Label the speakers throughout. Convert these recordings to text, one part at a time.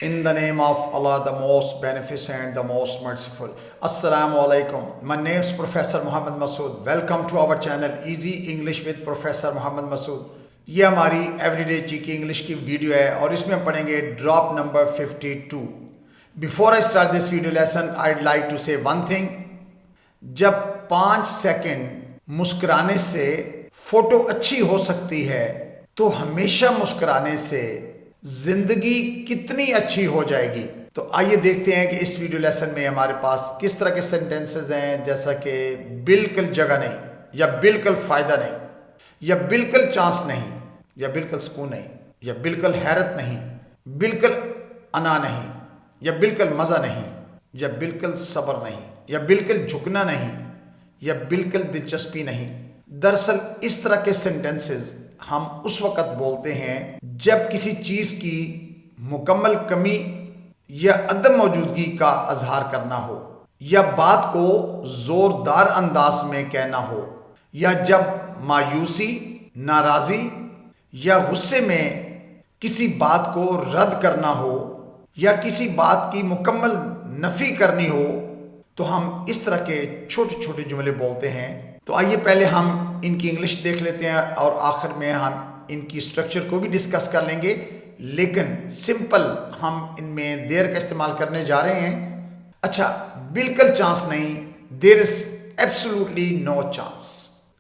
Speaker 1: In the name of Allah, the most beneficent, the most merciful. Assalamu alaikum. My name is Professor Muhammad Masood. Welcome to our channel Easy English with Professor Muhammad Masood. ये हमारी everyday GK English की video है और इसमें हम पढ़ेंगे drop number 52. Before I start this video lesson I'd like to say one thing. जब 5 second मुस्कुराने से फोटो अच्छी हो सकती है तो हमेशा मुस्कुराने से जिंदगी कितनी अच्छी हो जाएगी. तो आइए देखते हैं कि इस वीडियो लेसन में हमारे पास किस तरह के सेंटेंसेस हैं, जैसा कि बिल्कुल जगह नहीं, या बिल्कुल फायदा नहीं, या बिल्कुल चांस नहीं, या बिल्कुल सुकून नहीं, या बिल्कुल हैरत नहीं, बिल्कुल अना नहीं, या बिल्कुल मजा नहीं, या बिल्कुल सब्र नहीं, या बिल्कुल झुकना नहीं, या बिल्कुल दिलचस्पी नहीं. दरअसल इस तरह के सेंटेंसेस हम उस वक्त बोलते हैं जब किसी चीज की मुकम्मल कमी या अदम मौजूदगी का इजहार करना हो, या बात को जोरदार अंदाज में कहना हो, या जब मायूसी, नाराजी या गुस्से में किसी बात को रद्द करना हो, या किसी बात की मुकम्मल नफी करनी हो, तो हम इस तरह के छोटे छोटे जुमले बोलते हैं. तो आइए पहले हम इनकी इंग्लिश देख लेते हैं और आखिर में हम इनकी स्ट्रक्चर को भी डिस्कस कर लेंगे. लेकिन सिंपल हम इनमें देर का इस्तेमाल करने जा रहे हैं. अच्छा, बिल्कुल चांस नहीं, there is absolutely no chance.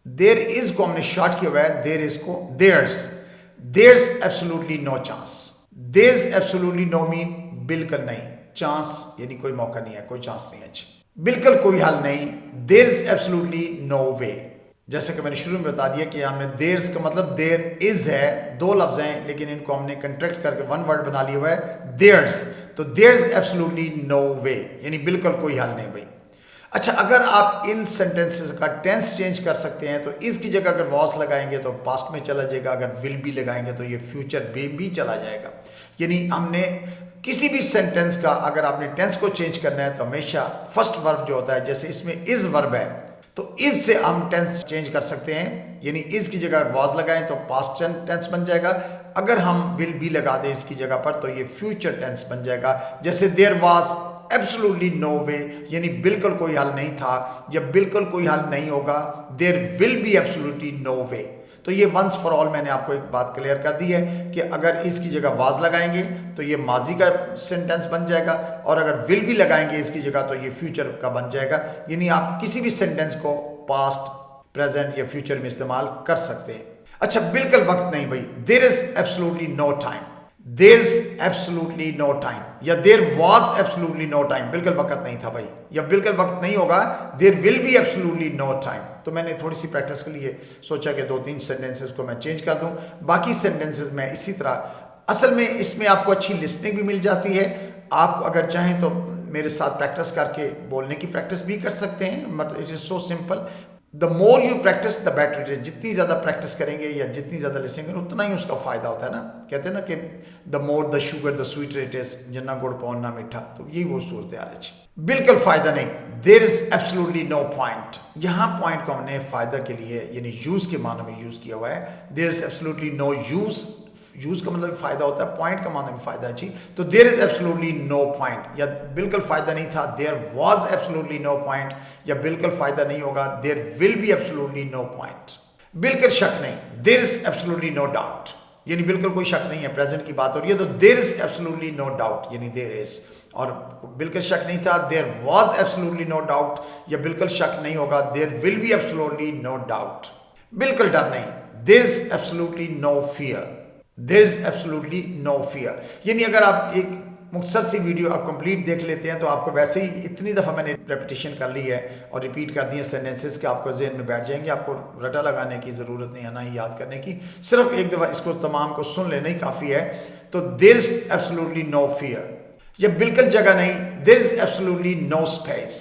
Speaker 1: There is को हमने शॉर्ट किया हुआ है, देर इज को there's absolutely no chance. There's absolutely no mean बिल्कुल नहीं, चांस यानी कोई मौका नहीं है, कोई चांस नहीं है. अच्छा, बिल्कुल कोई हल नहीं, देयर्स एब्सोल्युटली नो वे. जैसे कि मैंने शुरू में बता दिया कि हमने देयर्स का मतलब देयर इज है, दो लफ्ज हैं, लेकिन इनको हमने कंट्रैक्ट करके वन वर्ड बना लिया हुआ है, देयर्स. तो देयर्स एब्सोल्युटली नो वे यानी बिल्कुल कोई हल नहीं भाई. अच्छा, अगर आप इन सेंटेंसेस का टेंस चेंज कर सकते हैं तो इसकी जगह अगर वॉज लगाएंगे तो पास्ट में चला जाएगा, अगर विल भी लगाएंगे तो ये फ्यूचर में भी चला जाएगा. यानी हमने किसी भी सेंटेंस का अगर आपने टेंस को चेंज करना है तो हमेशा फर्स्ट वर्ब जो होता है, जैसे इसमें इज वर्ब है तो इज से हम टेंस चेंज कर सकते हैं. यानी इज की जगह वॉज लगाएं तो पास्ट टेंस बन जाएगा. अगर हम विल भी लगा दें इसकी जगह पर तो ये फ्यूचर टेंस बन जाएगा. जैसे देयर वाज एब्सोल्युटली नो वे यानी बिल्कुल कोई हल नहीं था, या बिल्कुल कोई हल नहीं होगा, there will be absolutely no way. तो ये वंस फॉर ऑल मैंने आपको एक बात क्लियर कर दी है कि अगर इसकी जगह वाज लगाएंगे तो ये माजी का सेंटेंस बन जाएगा, और अगर विल भी लगाएंगे इसकी जगह तो ये फ्यूचर का बन जाएगा. यानी आप किसी भी सेंटेंस को पास्ट, प्रेजेंट या फ्यूचर में इस्तेमाल कर सकते हैं. अच्छा, बिल्कुल वक्त नहीं भाई, there is absolutely no time, there is absolutely no time, या there was absolutely no time, बिल्कुल वक्त नहीं था भाई, या बिल्कुल वक्त नहीं होगा, there will be absolutely no time. तो मैंने थोड़ी सी प्रैक्टिस के लिए सोचा कि 2-3 सेंटेंसेस को मैं चेंज कर दूं, बाकी सेंटेंसेस में इसी तरह. असल में इसमें आपको अच्छी लिसनिंग भी मिल जाती है. आप अगर चाहें तो मेरे साथ प्रैक्टिस करके बोलने की प्रैक्टिस भी कर सकते हैं. मतलब it is so simple. The more you practice the better it is. जितनी ज़्यादा प्रैक्टिस करेंगे या जितनी ज़्यादा लिसनिंग करेंगे उतना ही उसका फ़ायदा होता है ना. कहते हैं ना कि the more the sugar the sweeter it is, जितना गुड़ पाओ ना मीठा. तो यही वो सूरत हाल है. बिल्कुल फ़ायदा नहीं, there is absolutely no point. यहाँ पॉइंट को हमने फ़ायदा के लिए यानी यूज़ के मानो में यूज़ किया हुआ है. There is absolutely no use. Use का मतलब फायदा होता है, पॉइंट का मानो में फायदा है. तो there is absolutely no point, या बिल्कुल फायदा नहीं था, there was absolutely no point, या बिल्कुल फायदा नहीं होगा, there will be absolutely no point. बिल्कुल शक नहीं, there is absolutely no doubt यानी बिल्कुल कोई शक नहीं है. प्रेजेंट की बात हो रही है तो there is absolutely no doubt यानी देयर इज. और बिल्कुल शक नहीं था, there was absolutely no doubt, या बिल्कुल शक नहीं होगा, there will be absolutely no doubt. बिल्कुल डर नहीं, there is absolutely no fear, there is absolutely no fear. यानी अगर आप एक मुख्तसर सी वीडियो आप कंप्लीट देख लेते हैं तो आपको वैसे ही इतनी दफ़ा मैंने रेपिटेशन कर ली है और रिपीट कर दिए सेंटेंसेस के आपको जहन में बैठ जाएंगे. आपको रटा लगाने की ज़रूरत नहीं है, ना ही याद करने की. सिर्फ एक दफ़ा इसको तमाम को सुन लेना ही काफ़ी है. तो there is absolutely no fear, या बिल्कुल जगह नहीं, there is absolutely no space,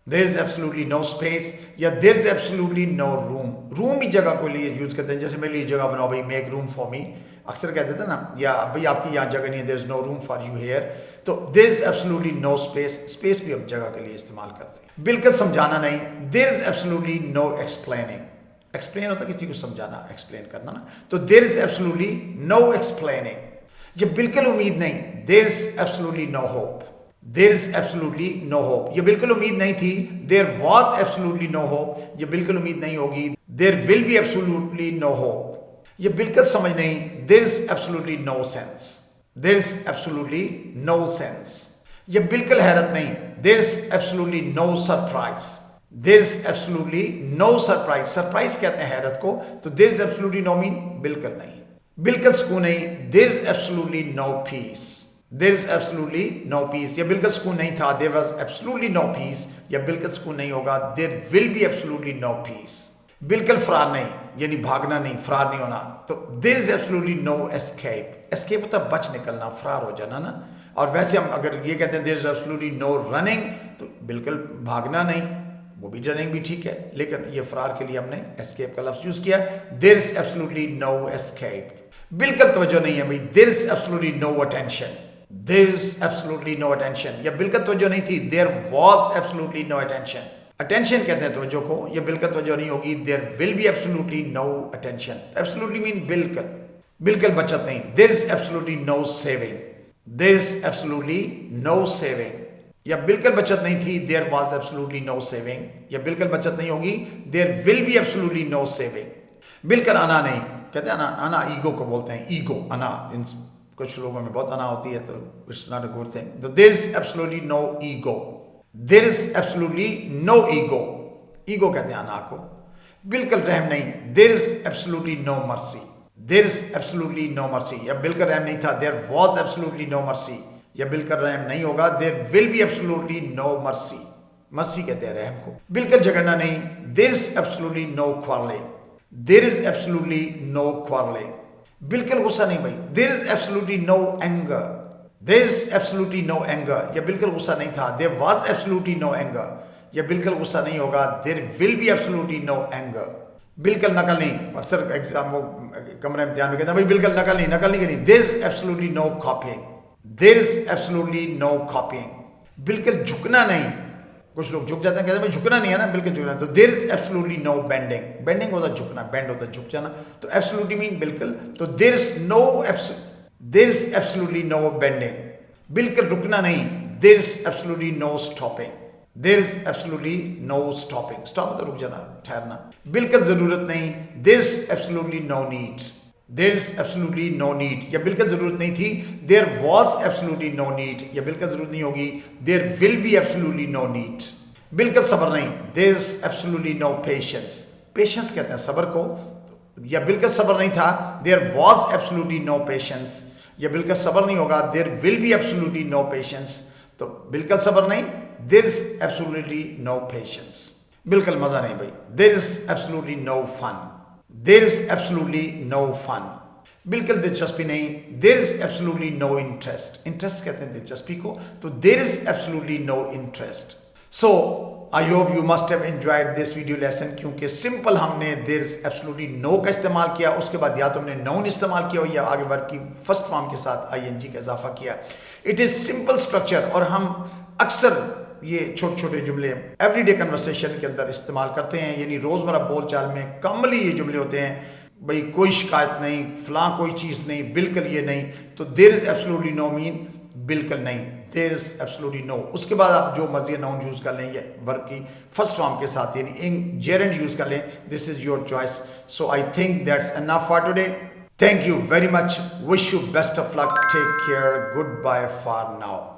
Speaker 1: there is absolutely no space, या there is absolutely no room. Room ही जगह को लिए यूज़ करते हैं. जैसे मेरे लिए जगह बनाओ भाई, मेक रूम फॉर मी, अक्सर कहते थे ना, या भाई आपकी यहाँ जगह नहीं है, there is no room for you here. तो there is absolutely no space, space भी हम जगह के लिए इस्तेमाल करते हैं. बिल्कुल समझाना नहीं, there is absolutely no explaining. Explain होता है किसी को समझाना, एक्सप्लेन करना ना. तो there is absolutely no explaining. ये बिल्कुल उम्मीद नहीं, there is absolutely no hope, there is absolutely no hope, ये बिल्कुल उम्मीद नहीं थी, there was absolutely no hope, ये बिल्कुल उम्मीद नहीं होगी, there will be absolutely no hope, ये बिल्कुल समझ नहीं, there is absolutely no sense, there is absolutely no sense, ये बिल्कुल हैरत नहीं, there is absolutely no surprise, there is absolutely no surprise, surprise कहते हैं हैरत को, तो there is absolutely no mean बिल्कुल नहीं, बिल्कुल सुकून नहीं, there is absolutely no peace, there is absolutely no peace, ये बिल्कुल सुकून नहीं था, there was absolutely no peace, या बिल्कुल सुकून नहीं होगा, there will be absolutely no peace, बिल्कुल फरार नहीं, यानी भागना नहीं, फरार नहीं होना, तो there is absolutely no escape, escape होता है बच निकलना, फरार हो जाना ना, और वैसे हम अगर ये कहते हैं there is absolutely no running, तो बिल्कुल भागना नहीं, वो भी रनिंग भी ठीक है, लेकिन ये फरार के लिए हमने एस्केप का लफ्ज यूज किया, there is absolutely no escape, बिल्कुल तवज्जो नहीं है भाई, there is absolutely no attention, there is absolutely no attention, या बिल्कुल तवज्जो नहीं थी, there was absolutely no attention, attention कहते हैं तवज्जो को, ये बिल्कुल तवज्जो नहीं होगी, there will be absolutely no attention, absolutely mean बिल्कुल, बिल्कुल बचत नहीं, there is absolutely no saving, there is absolutely no saving, या बिल्कुल बचत नहीं थी, there was absolutely no saving, या बिल्कुल बचत नहीं होगी, there will be absolutely no saving, बिल्कुल आना नहीं, कहते हैं ना आना, ईगो को बोलते हैं, ईगो आना, इन कुछ लोगों में बहुत आना होती है, तो it's not a good thing, तो there is absolutely no ego, there is absolutely no ego, ego कहते हैं आना को, बिल्कुल रहम नहीं, there is absolutely no mercy, there is absolutely no mercy, या बिल्कुल रहम नहीं था, there was absolutely no mercy, या बिल्कुल रहम नहीं होगा, there will be absolutely no mercy, mercy कहते हैं रहम को, बिल्कुल झगड़ना नहीं, there is absolutely no quarrelling, there is absolutely no quarrelling, बिल्कुल गुस्सा नहीं भाई, there is absolutely no anger, there is absolutely no anger, या बिल्कुल गुस्सा नहीं था, there was absolutely no anger, या बिल्कुल गुस्सा नहीं होगा, there will be absolutely no anger, बिल्कुल नकल नहीं, अक्सर एग्जाम वो कमरे इम्तिहान में कहते हैं भाई बिल्कुल नकल नहीं, नकल नहीं करनी, there is absolutely no copying, there is absolutely no copying, बिल्कुल झुकना नहीं, कुछ लोग झुक जाते हैं, कहते हैं भाई झुकना नहीं है ना, बिल्कुल झुकना, तो there is absolutely no bending, bending होता है झुकना, बेंड होता है झुक जाना, तो एब्सोल्युटली मीन बिल्कुल, तो there is no there is absolutely no bending, बिल्कुल रुकना नहीं, there is absolutely no stopping, there is absolutely no stopping, stop तो रुक जाना, ठहरना, बिल्कुल जरूरत नहीं, there is absolutely no need, there is absolutely no need, या बिल्कुल जरूरत नहीं थी, there was absolutely no need, या बिल्कुल जरूरत नहीं होगी, there will be absolutely no need, बिल्कुल सब्र नहीं, there is absolutely no patience, patience कहते हैं सब्र को, या बिल्कुल सब्र नहीं था, there was absolutely no patience, या बिल्कुल सब्र नहीं होगा, there will be absolutely no patience, तो बिल्कुल सब्र नहीं, there is absolutely no patience, बिल्कुल मजा नहीं भाई, there is absolutely no fun, there is absolutely no fun, बिल्कुल दिलचस्पी नहीं, there is absolutely no interest, interest कहते हैं दिलचस्पी को, तो there is absolutely no interest, so I hope you must have enjoyed this video lesson, क्योंकि simple हमने देयर इज एब्सोल्युटली नो का इस्तेमाल किया, उसके बाद या तो हमने नोन इस्तेमाल किया या आगे वर्ब की फर्स्ट फॉर्म के साथ आईएनजी का इजाफा किया, इट इज सिंपल स्ट्रक्चर, और हम अक्सर ये छोटे छोटे जुमले एवरीडे कन्वर्सेशन के अंदर इस्तेमाल करते हैं, यानी रोज़मर्रा बोलचाल में कमली ये जुमले होते हैं, भाई कोई शिकायत नहीं, फलां कोई चीज़ नहीं, बिल्कुल ये नहीं, तो there is absolutely no mean बिल्कुल नहीं, देयर इज एब्सोल्युटली नो, उसके बाद आप जो मर्जी नाउन यूज़ कर लें या वर्ब की फर्स्ट फॉर्म के साथ यानी इन जेरेंड यूज़ कर लें, this is your choice, so I think that's enough for today, thank you very much, wish you best of luck, take care, good bye for now.